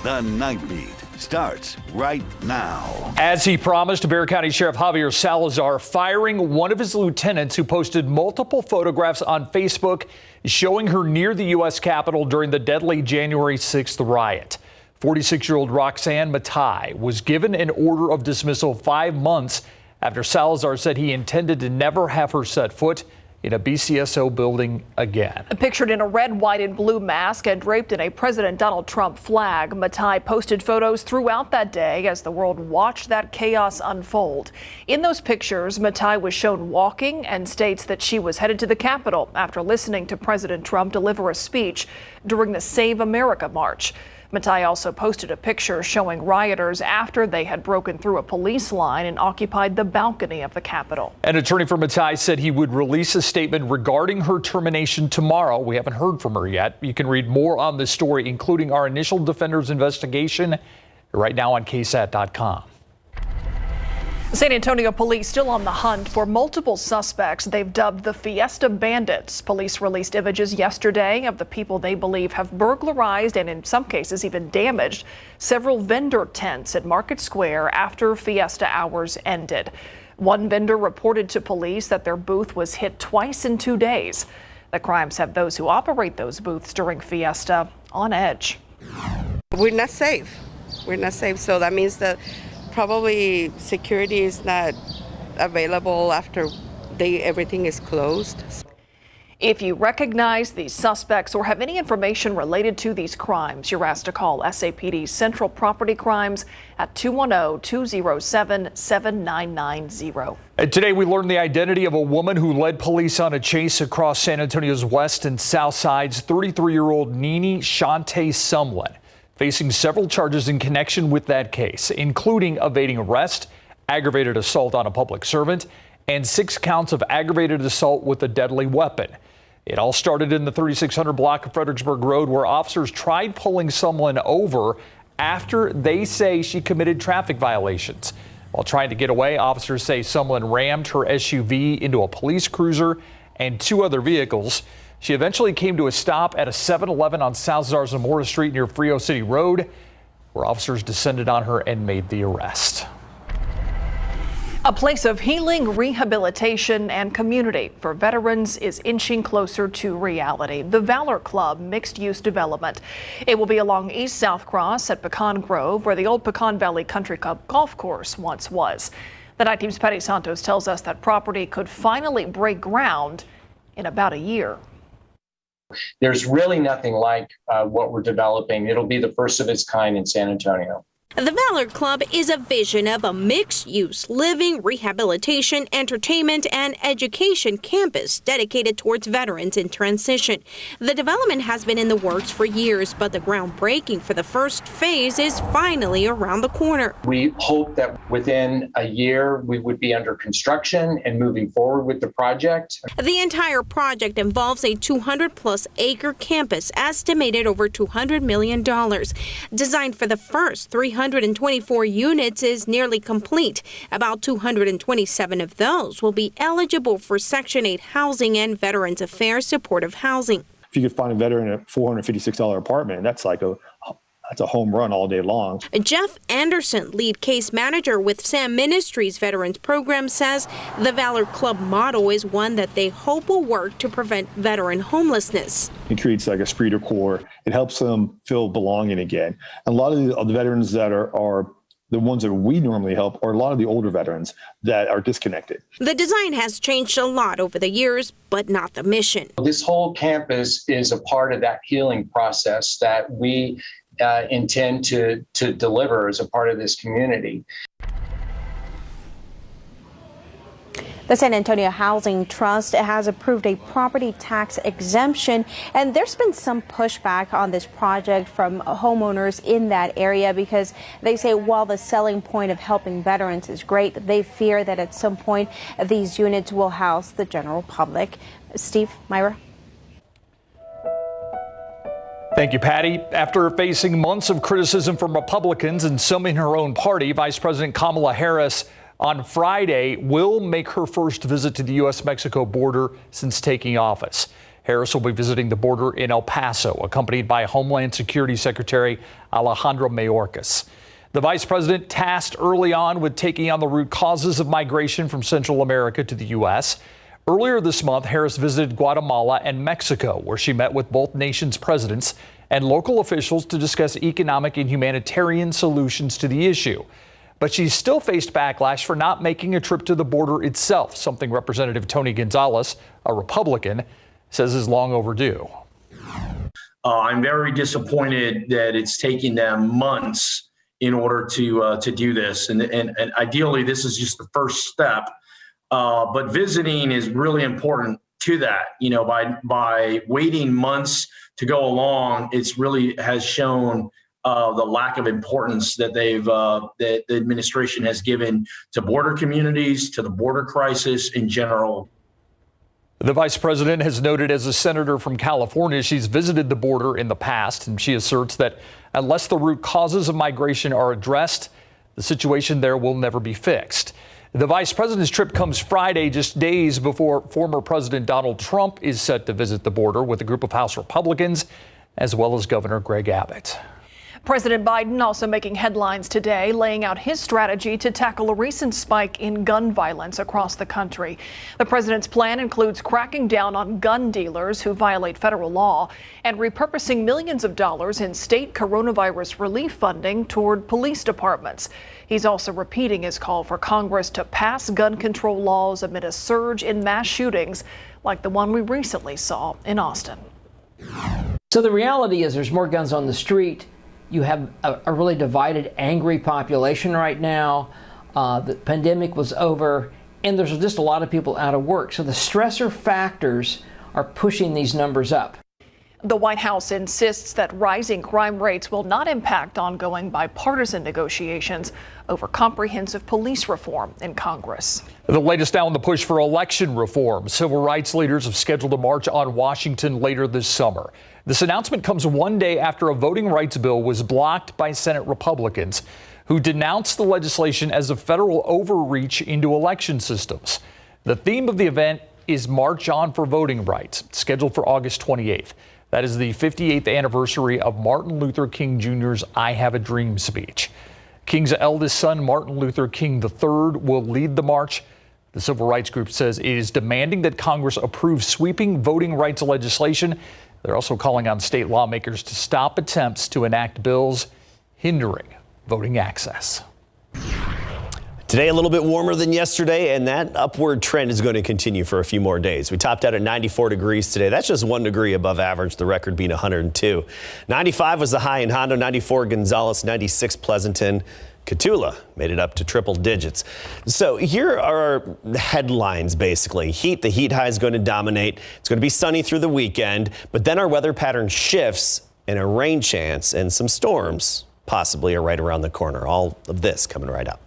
The Nightbeat starts right now. As he promised, Bexar County Sheriff Javier Salazar firing one of his lieutenants who posted multiple photographs on Facebook showing her near the U.S. Capitol during the deadly January 6th riot. 46-year-old Roxanne Matai was given an order of dismissal 5 months after Salazar said he intended to never have her set foot in a BCSO building again. Pictured in a red, white, and blue mask and draped in a President Donald Trump flag, Matai posted photos throughout that day as the world watched that chaos unfold. In those pictures, Matai was shown walking and states that she was headed to the Capitol after listening to President Trump deliver a speech during the Save America March. Matai also posted a picture showing rioters after they had broken through a police line and occupied the balcony of the Capitol. An attorney for Matai said he would release a statement regarding her termination tomorrow. We haven't heard from her yet. You can read more on this story, including our initial defender's investigation, right now on KSAT.com. San Antonio police still on the hunt for multiple suspects they've dubbed the Fiesta Bandits. Police released images yesterday of the people they believe have burglarized and in some cases even damaged several vendor tents at Market Square after Fiesta hours ended. One vendor reported to police that their booth was hit twice in 2 days. The crimes have those who operate those booths during Fiesta on edge. We're not safe. So that means that probably security is not available after everything is closed. If you recognize these suspects or have any information related to these crimes, you're asked to call SAPD's Central Property Crimes at 210-207-7990. And today we learned the identity of a woman who led police on a chase across San Antonio's west and south sides, 33-year-old Nini Shante Sumlin, facing several charges in connection with that case, including evading arrest, aggravated assault on a public servant, and 6 counts of aggravated assault with a deadly weapon. It all started in the 3600 block of Fredericksburg Road, where officers tried pulling someone over after they say she committed traffic violations. While trying to get away, officers say someone rammed her SUV into a police cruiser and 2 other vehicles. She eventually came to a stop at a 7-Eleven on South Zarzamora Street near Frio City Road, where officers descended on her and made the arrest. A place of healing, rehabilitation, and community for veterans is inching closer to reality. The Valor Club mixed-use development. It will be along East South Cross at Pecan Grove, where the old Pecan Valley Country Club golf course once was. The Night Team's Patty Santos tells us that property could finally break ground in about a year. There's really nothing like what we're developing. It'll be the first of its kind in San Antonio. The Valor Club is a vision of a mixed-use living, rehabilitation, entertainment, and education campus dedicated towards veterans in transition. The development has been in the works for years, but the groundbreaking for the first phase is finally around the corner. We hope that within a year we would be under construction and moving forward with the project. The entire project involves a 200-plus acre campus estimated over $200 million. Designed for the first 324 units is nearly complete. About 227 of those will be eligible for Section 8 housing and Veterans Affairs supportive housing. If you could find a veteran a $456 apartment, that's a home run all day long. Jeff Anderson, lead case manager with Sam Ministries Veterans Program, says the Valor Club model is one that they hope will work to prevent veteran homelessness. It creates like a esprit de corps. It helps them feel belonging again. And a lot of the veterans that are the ones that we normally help are a lot of the older veterans that are disconnected. The design has changed a lot over the years, but not the mission. This whole campus is a part of that healing process that we intend to deliver as a part of this community. The San Antonio Housing Trust has approved a property tax exemption, and there's been some pushback on this project from homeowners in that area because they say while the selling point of helping veterans is great, they fear that at some point these units will house the general public. Steve, Myra. Thank you, Patty. After facing months of criticism from Republicans and some in her own party, Vice President Kamala Harris on Friday will make her first visit to the U.S.-Mexico border since taking office. Harris will be visiting the border in El Paso, accompanied by Homeland Security Secretary Alejandro Mayorkas. The vice president tasked early on with taking on the root causes of migration from Central America to the U.S. Earlier this month, Harris visited Guatemala and Mexico, where she met with both nations' presidents and local officials to discuss economic and humanitarian solutions to the issue. But she's still faced backlash for not making a trip to the border itself, something Representative Tony Gonzalez, a Republican, says is long overdue. I'm very disappointed that it's taking them months in order to do this. And ideally, this is just the first step. But visiting is really important to that. You know, by waiting months to go along, it's really has shown the lack of importance that that the administration has given to border communities, to the border crisis in general. The vice president has noted as a senator from California, she's visited the border in the past, and she asserts that unless the root causes of migration are addressed, the situation there will never be fixed. The vice president's trip comes Friday, just days before former President Donald Trump is set to visit the border with a group of House Republicans, as well as Governor Greg Abbott. President Biden also making headlines today, laying out his strategy to tackle a recent spike in gun violence across the country. The president's plan includes cracking down on gun dealers who violate federal law and repurposing millions of dollars in state coronavirus relief funding toward police departments. He's also repeating his call for Congress to pass gun control laws amid a surge in mass shootings like the one we recently saw in Austin. So the reality is there's more guns on the street. You have a really divided, angry population right now. The pandemic was over, and there's just a lot of people out of work. So the stressor factors are pushing these numbers up. The White House insists that rising crime rates will not impact ongoing bipartisan negotiations over comprehensive police reform in Congress. The latest now in the push for election reform. Civil rights leaders have scheduled a march on Washington later this summer. This announcement comes one day after a voting rights bill was blocked by Senate Republicans who denounced the legislation as a federal overreach into election systems. The theme of the event is March On for Voting Rights, scheduled for August 28th. That is the 58th anniversary of Martin Luther King Jr.'s I Have a Dream speech. King's eldest son, Martin Luther King III, will lead the march. The civil rights group says it is demanding that Congress approve sweeping voting rights legislation. They're also calling on state lawmakers to stop attempts to enact bills hindering voting access. Today, a little bit warmer than yesterday, and that upward trend is going to continue for a few more days. We topped out at 94 degrees today. That's just 1 degree above average, the record being 102. 95 was the high in Hondo, 94 Gonzales, 96 Pleasanton. Cotulla made it up to triple digits. So here are the headlines, basically. The heat high is going to dominate. It's going to be sunny through the weekend, but then our weather pattern shifts and a rain chance and some storms possibly are right around the corner. All of this coming right up.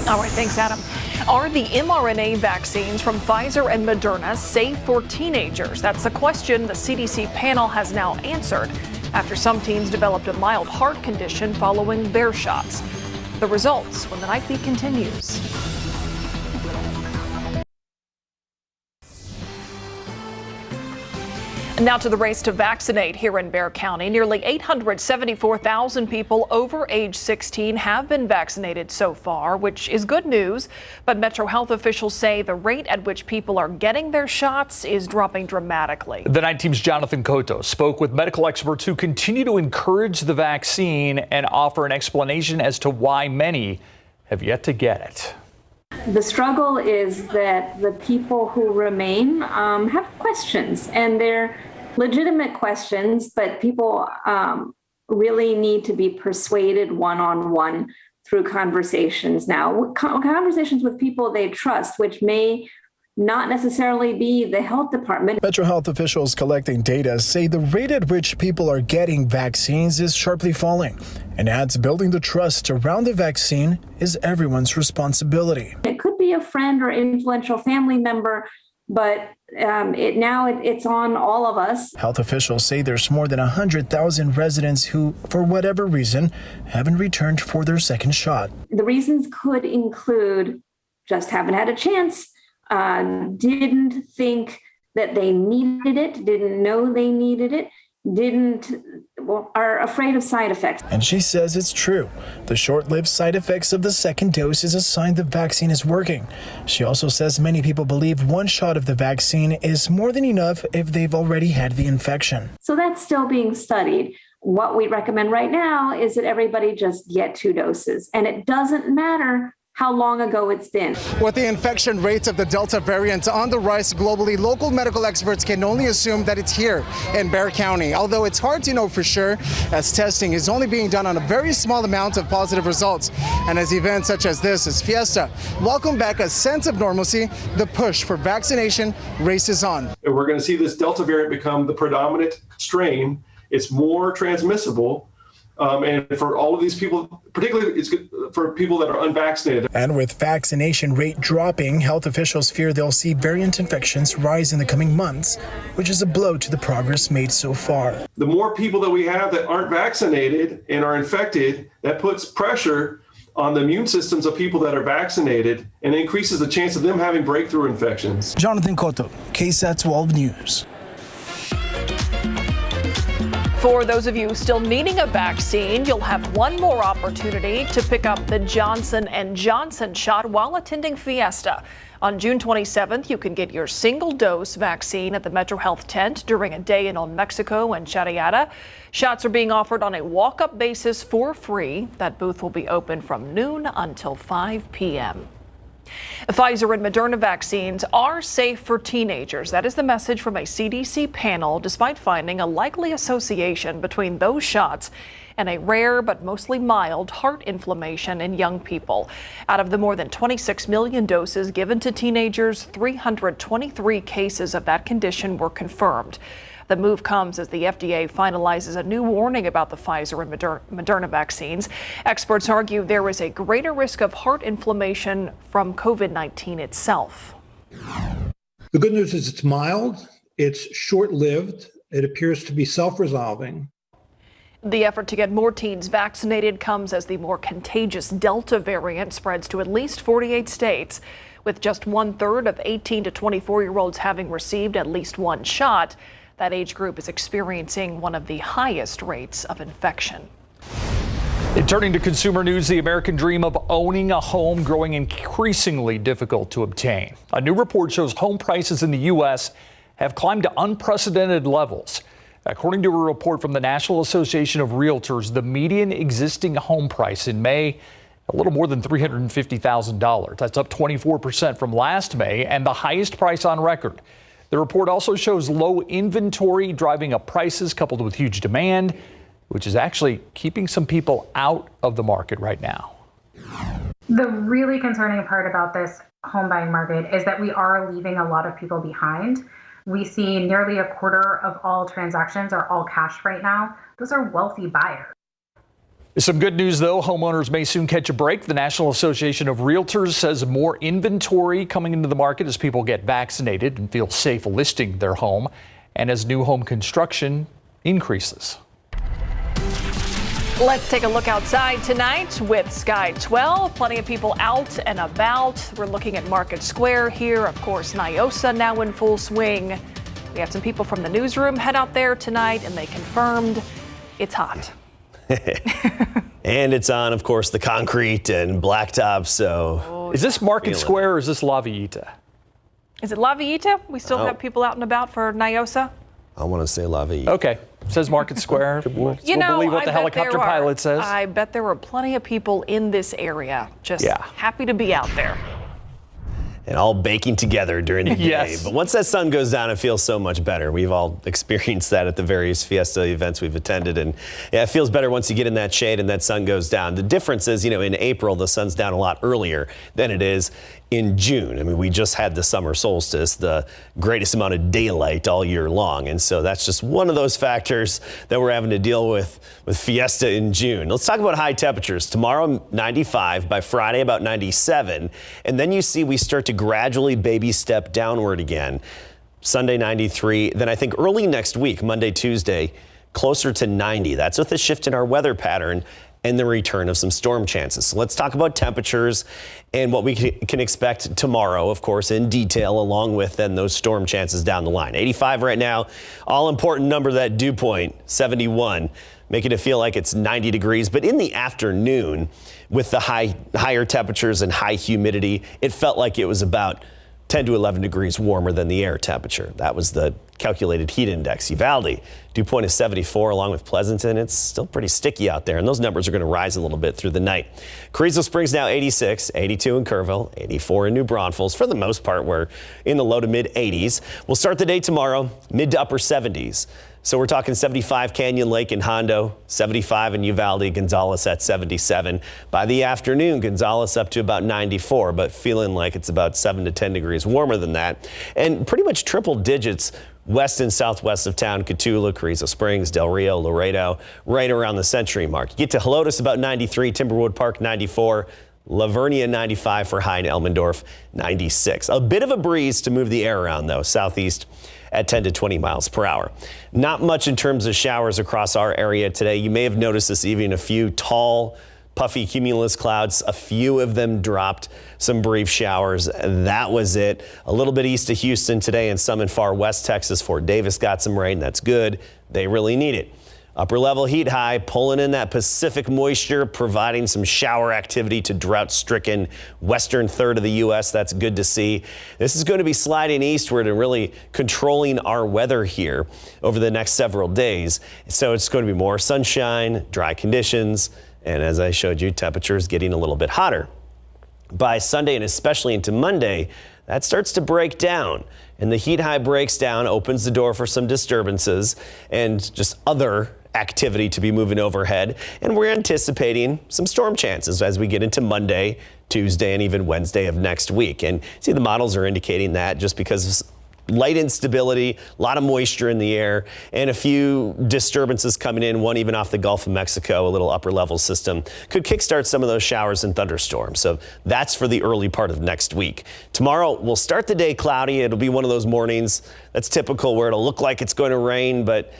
All right, thanks, Adam. Are the mRNA vaccines from Pfizer and Moderna safe for teenagers? That's a question the CDC panel has now answered after some teens developed a mild heart condition following their shots. The results when the Nightbeat continues. Now to the race to vaccinate here in Bexar County. Nearly 874,000 people over age 16 have been vaccinated so far, which is good news. But Metro Health officials say the rate at which people are getting their shots is dropping dramatically. The Night Team's Jonathan Cotto spoke with medical experts who continue to encourage the vaccine and offer an explanation as to why many have yet to get it. The struggle is that the people who remain have questions, and they're legitimate questions, but people really need to be persuaded one-on-one through conversations now. Conversations with people they trust, which may not necessarily be the health department. Metro Health officials collecting data say the rate at which people are getting vaccines is sharply falling, and adds building the trust around the vaccine is everyone's responsibility. It could be a friend or influential family member, but it's on all of us. Health officials say there's more than 100,000 residents who, for whatever reason, haven't returned for their second shot. The reasons could include just haven't had a chance, didn't think that they needed it, didn't know they needed it, are afraid of side effects. And she says it's true. The short-lived side effects of the second dose is a sign the vaccine is working. She also says many people believe one shot of the vaccine is more than enough if they've already had the infection. So that's still being studied. What we recommend right now is that everybody just get 2 doses. And it doesn't matter how long ago it's been. With the infection rates of the Delta variant on the rise globally, local medical experts can only assume that it's here in Bexar County, although it's hard to know for sure as testing is only being done on a very small amount of positive results. And as events such as this, as Fiesta welcome back a sense of normalcy, the push for vaccination races on. We're going to see this Delta variant become the predominant strain. It's more transmissible. And for all of these people, particularly it's good for people that are unvaccinated. And with vaccination rate dropping, health officials fear they'll see variant infections rise in the coming months, which is a blow to the progress made so far. The more people that we have that aren't vaccinated and are infected, that puts pressure on the immune systems of people that are vaccinated and increases the chance of them having breakthrough infections. Jonathan Cotto, KSAT 12 News. For those of you still needing a vaccine, you'll have one more opportunity to pick up the Johnson & Johnson shot while attending Fiesta. On June 27th, you can get your single-dose vaccine at the Metro Health tent during a day in Old Mexico and Charallada. Shots are being offered on a walk-up basis for free. That booth will be open from noon until 5 p.m. Pfizer and Moderna vaccines are safe for teenagers. That is the message from a CDC panel, despite finding a likely association between those shots and a rare but mostly mild heart inflammation in young people. Out of the more than 26 million doses given to teenagers, 323 cases of that condition were confirmed. The move comes as the FDA finalizes a new warning about the Pfizer and Moderna vaccines. Experts argue there is a greater risk of heart inflammation from COVID-19 itself. The good news is it's mild, it's short-lived, it appears to be self-resolving. The effort to get more teens vaccinated comes as the more contagious Delta variant spreads to at least 48 states. With just 1/3 of 18 to 24-year-olds having received at least one shot, that age group is experiencing one of the highest rates of infection. And turning to consumer news, the American dream of owning a home growing increasingly difficult to obtain. A new report shows home prices in the U.S. have climbed to unprecedented levels. According to a report from the National Association of Realtors, the median existing home price in May, a little more than $350,000. That's up 24% from last May and the highest price on record. The report also shows low inventory driving up prices coupled with huge demand, which is actually keeping some people out of the market right now. The really concerning part about this home buying market is that we are leaving a lot of people behind. We see nearly a quarter of all transactions are all cash right now. Those are wealthy buyers. Some good news, though. Homeowners may soon catch a break. The National Association of Realtors says more inventory coming into the market as people get vaccinated and feel safe listing their home and as new home construction increases. Let's take a look outside tonight with Sky 12. Plenty of people out and about. We're looking at Market Square here. Of course, NIOSA now in full swing. We had some people from the newsroom head out there tonight and they confirmed it's hot. And it's on, of course, the concrete and blacktop. So is this Market Square or is this La Villita? Is it La Villita? We still have people out and about for NIOSA? I want to say La Villita. Okay. Says Market Square. We'll believe what the helicopter pilot says. I bet there were plenty of people in this area just happy to be out there. And all baking together during the day. Yes. But once that sun goes down, it feels so much better. We've all experienced that at the various Fiesta events we've attended. And yeah, it feels better once you get in that shade and that sun goes down. The difference is, in April, the sun's down a lot earlier than it is in June. I mean, we just had the summer solstice, the greatest amount of daylight all year long. And so that's just one of those factors that we're having to deal with Fiesta in June. Let's talk about high temperatures. Tomorrow, 95. By Friday, about 97. And then you see we start to gradually baby step downward again. Sunday, 93. Then I think early next week, Monday, Tuesday, closer to 90. That's with a shift in our weather pattern and the return of some storm chances. So let's talk about temperatures and what we can expect tomorrow, of course, in detail, along with then those storm chances down the line. 85 right now, all important number, that dew point, 71, making it feel like it's 90 degrees. But in the afternoon, with the higher temperatures and high humidity, it felt like it was about 10 to 11 degrees warmer than the air temperature. That was the calculated heat index. Uvalde, dew point is 74, along with Pleasanton. It's still pretty sticky out there, and those numbers are going to rise a little bit through the night. Carrizo Springs now 86, 82 in Kerrville, 84 in New Braunfels. For the most part, we're in the low to mid 80s. We'll start the day tomorrow, mid to upper 70s. So we're talking 75 Canyon Lake in Hondo, 75 in Uvalde, Gonzales at 77. By the afternoon, Gonzales up to about 94, but feeling like it's about 7 to 10 degrees warmer than that. And pretty much triple digits west and southwest of town, Cotulla, Carrizo Springs, Del Rio, Laredo, right around the century mark. You get to Helotes about 93, Timberwood Park 94, Lavernia 95 for high, and Elmendorf 96. A bit of a breeze to move the air around, though, southeast at 10 to 20 miles per hour. Not much in terms of showers across our area today. You may have noticed this evening a few tall, puffy cumulus clouds. A few of them dropped some brief showers. That was it. A little bit east of Houston today and some in far west Texas. Fort Davis got some rain. That's good. They really need it. Upper level heat high, pulling in that Pacific moisture, providing some shower activity to drought-stricken western third of the U.S. That's good to see. This is going to be sliding eastward and really controlling our weather here over the next several days. So it's going to be more sunshine, dry conditions, and as I showed you, temperatures getting a little bit hotter. By Sunday and especially into Monday, that starts to break down. And the heat high breaks down, opens the door for some disturbances and just other activity to be moving overhead. And we're anticipating some storm chances as we get into Monday, Tuesday, and even Wednesday of next week. And see, the models are indicating that just because of light instability, a lot of moisture in the air, and a few disturbances coming in, one even off the Gulf of Mexico, a little upper level system, could kickstart some of those showers and thunderstorms. So that's for the early part of next week. Tomorrow, we'll start the day cloudy. It'll be one of those mornings that's typical where it'll look like it's going to rain, but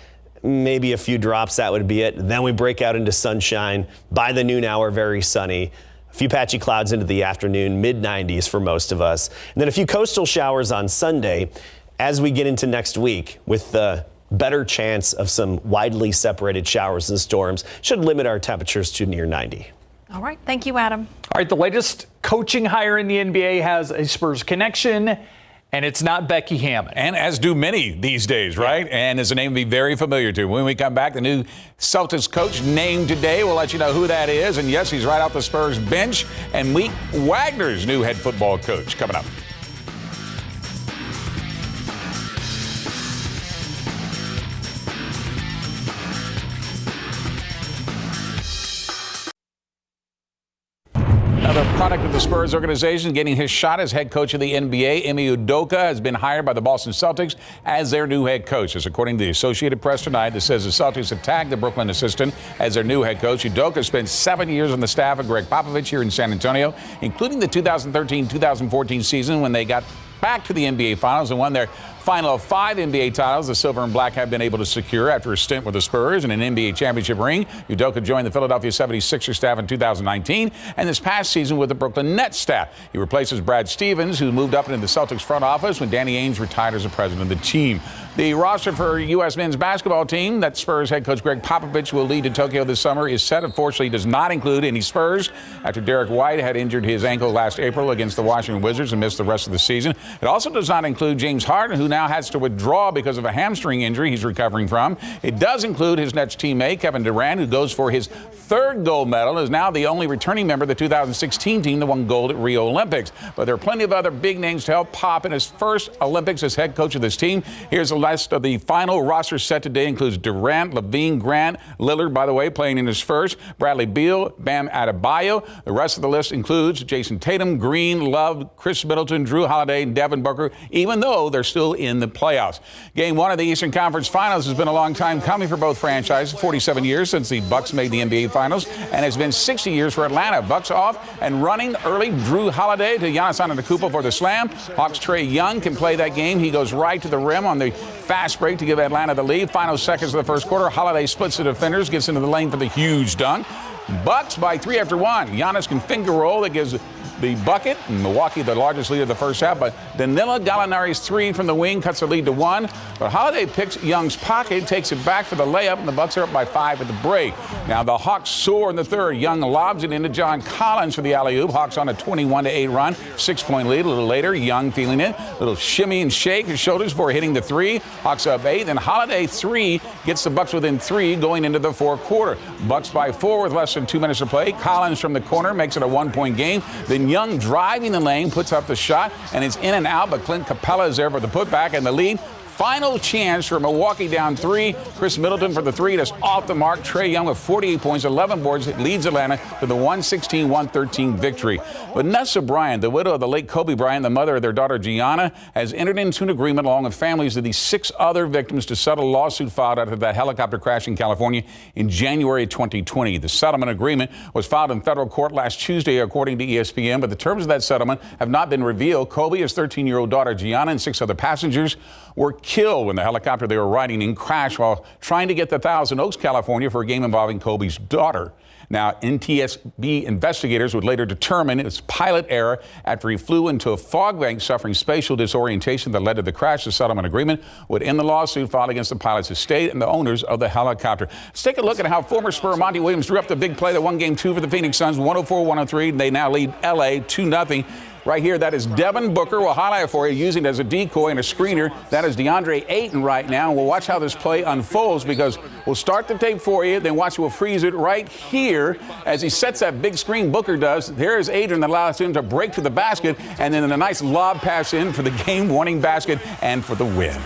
maybe a few drops, that would be it. And then we break out into sunshine. By the noon hour, very sunny. A few patchy clouds into the afternoon, mid-90s for most of us. And then a few coastal showers on Sunday as we get into next week, with the better chance of some widely separated showers and storms. Should limit our temperatures to near 90. All right. Thank you, Adam. All right. The latest coaching hire in the NBA has a Spurs connection, and it's not Becky Hammon. And as do many these days, right? Yeah. And it's a name to be very familiar to. When we come back, the new Celtics coach named today. We'll let you know who that is. And yes, he's right off the Spurs bench. And meet Wagner's new head football coach coming up. Another product of the Spurs organization getting his shot as head coach of the NBA. Ime Udoka has been hired by the Boston Celtics as their new head coach. As according to the Associated Press tonight, that says the Celtics have tagged the Brooklyn assistant as their new head coach. Udoka spent 7 years on the staff of Greg Popovich here in San Antonio, including the 2013-2014 season when they got back to the NBA Finals and won their final of 5 NBA titles the Silver and Black have been able to secure after a stint with the Spurs and an NBA championship ring. Udoka joined the Philadelphia 76ers staff in 2019 and this past season with the Brooklyn Nets staff. He replaces Brad Stevens, who moved up into the Celtics front office when Danny Ainge retired as the president of the team. The roster for U.S. men's basketball team that Spurs head coach Greg Popovich will lead to Tokyo this summer is set. Unfortunately, does not include any Spurs after Derek White had injured his ankle last April against the Washington Wizards and missed the rest of the season. It also does not include James Harden, who now has to withdraw because of a hamstring injury he's recovering from. It does include his Nets teammate, Kevin Durant, who goes for his 3rd gold medal, is now the only returning member of the 2016 team that won gold at Rio Olympics. But there are plenty of other big names to help Pop in his first Olympics as head coach of this team. Here's a list of the final roster set today. Includes Durant, Levine, Grant, Lillard, by the way, playing in his first, Bradley Beal, Bam Adebayo. The rest of the list includes Jason Tatum, Green, Love, Chris Middleton, Drew Holiday, and Devin Booker, even though they're still in the playoffs. Game 1 of the Eastern Conference Finals has been a long time coming for both franchises. 47 years since the Bucks made the NBA Finals, and it's been 60 years for Atlanta. Bucks off and running early. Drew Holiday to Giannis Antetokounmpo for the slam. Hawks' Trae Young can play that game. He goes right to the rim on the fast break to give Atlanta the lead. Final seconds of the first quarter. Holiday splits the defenders, gets into the lane for the huge dunk. Bucks by 3 after 1. Giannis can finger roll that gives the bucket. Milwaukee, the largest lead of the first half, but Danilo Gallinari's 3 from the wing cuts the lead to 1. But Holiday picks Young's pocket, takes it back for the layup, and the Bucks are up by 5 at the break. Now the Hawks soar in the third. Young lobs it into John Collins for the alley-oop. Hawks on a 21-8 run, 6-point lead. A little later, Young feeling it, little shimmy and shake his shoulders before hitting the 3. Hawks up 8. Then Holiday 3 gets the Bucks within 3 going into the fourth quarter. Bucks by 4 with less than 2 minutes to play. Collins from the corner makes it a 1-point game. Then Young driving the lane, puts up the shot, and it's in and out, but Clint Capella is there for the putback and the lead. Final chance for Milwaukee down 3. Chris Middleton for the 3. That's off the mark. Trae Young with 48 points, 11 boards, leads Atlanta to the 116-113 victory. Vanessa Bryant, the widow of the late Kobe Bryant, the mother of their daughter Gianna, has entered into an agreement along with families of these 6 other victims to settle a lawsuit filed after that helicopter crash in California in January 2020. The settlement agreement was filed in federal court last Tuesday, according to ESPN, but the terms of that settlement have not been revealed. Kobe, his 13-year-old daughter Gianna, and 6 other passengers were killed when the helicopter they were riding in crashed while trying to get to Thousand Oaks, California for a game involving Kobe's daughter. Now, NTSB investigators would later determine it was pilot error after he flew into a fog bank suffering spatial disorientation that led to the crash. The settlement agreement would end the lawsuit filed against the pilot's estate and the owners of the helicopter. Let's take a look at how former Spur Monty Williams drew up the big play that won Game 2 for the Phoenix Suns, 104-103. They now lead L.A. 2-0. Right here, that is Devin Booker. We'll highlight it for you, using it as a decoy and a screener. That is DeAndre Ayton right now. We'll watch how this play unfolds because we'll start the tape for you, then watch, we'll freeze it right here as he sets that big screen. Booker does. There's Adrian that allows him to break to the basket, and then a nice lob pass in for the game-winning basket and for the win.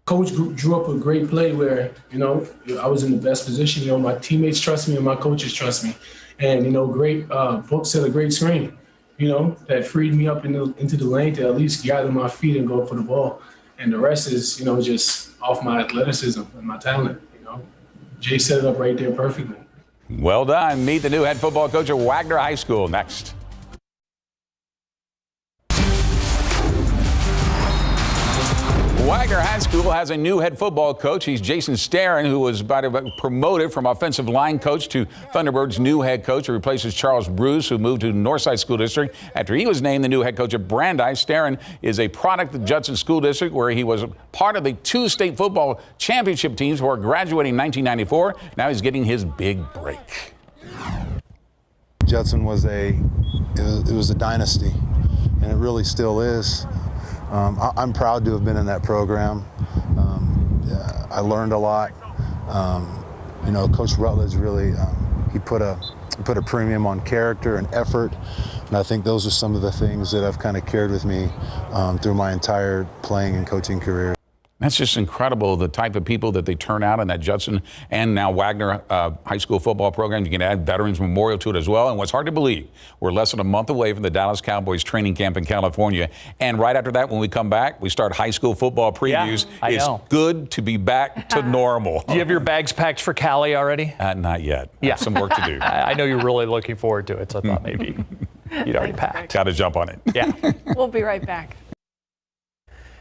Coach drew up a great play where, I was in the best position. My teammates trust me and my coaches trust me. And, Book set a great screen. That freed me up into the lane to at least gather my feet and go for the ball. And the rest is, just off my athleticism and my talent. Jay set it up right there perfectly. Well done. Meet the new head football coach at Wagner High School next. Wagner High School has a new head football coach. He's Jason Starren, who was promoted from offensive line coach to Thunderbird's new head coach, who replaces Charles Bruce, who moved to Northside School District after he was named the new head coach at Brandeis. Starren is a product of the Judson School District, where he was part of the 2 state football championship teams before graduating in 1994. Now he's getting his big break. Judson was it was a dynasty, and it really still is. I'm proud to have been in that program. I learned a lot. Coach Rutledge really he put a premium on character and effort, and I think those are some of the things that I've kind of carried with me through my entire playing and coaching career. That's just incredible, the type of people that they turn out in that Judson and now Wagner high school football program. You can add Veterans Memorial to it as well. And what's hard to believe, we're less than a month away from the Dallas Cowboys training camp in California. And right after that, when we come back, we start high school football previews. Yeah, it's good to be back to normal. Do you have your bags packed for Cali already? Not yet. Yeah. Some work to do. I know you're really looking forward to it, so I thought maybe you'd already packed. Got to jump on it. Yeah. We'll be right back.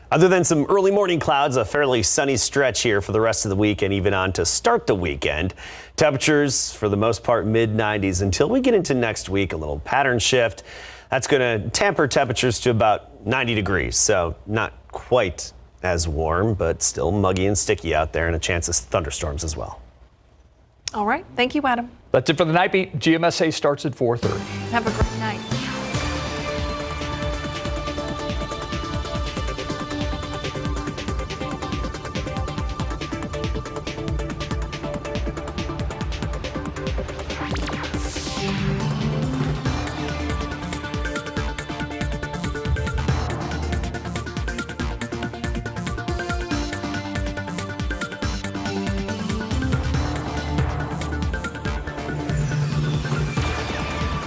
Other than some early morning clouds, a fairly sunny stretch here for the rest of the week and even on to start the weekend. Temperatures, for the most part, mid-90s until we get into next week. A little pattern shift. That's going to tamper temperatures to about 90 degrees. So not quite as warm, but still muggy and sticky out there, and a chance of thunderstorms as well. All right. Thank you, Adam. That's it for the Nightbeat. GMSA starts at 4:30. Have a great night.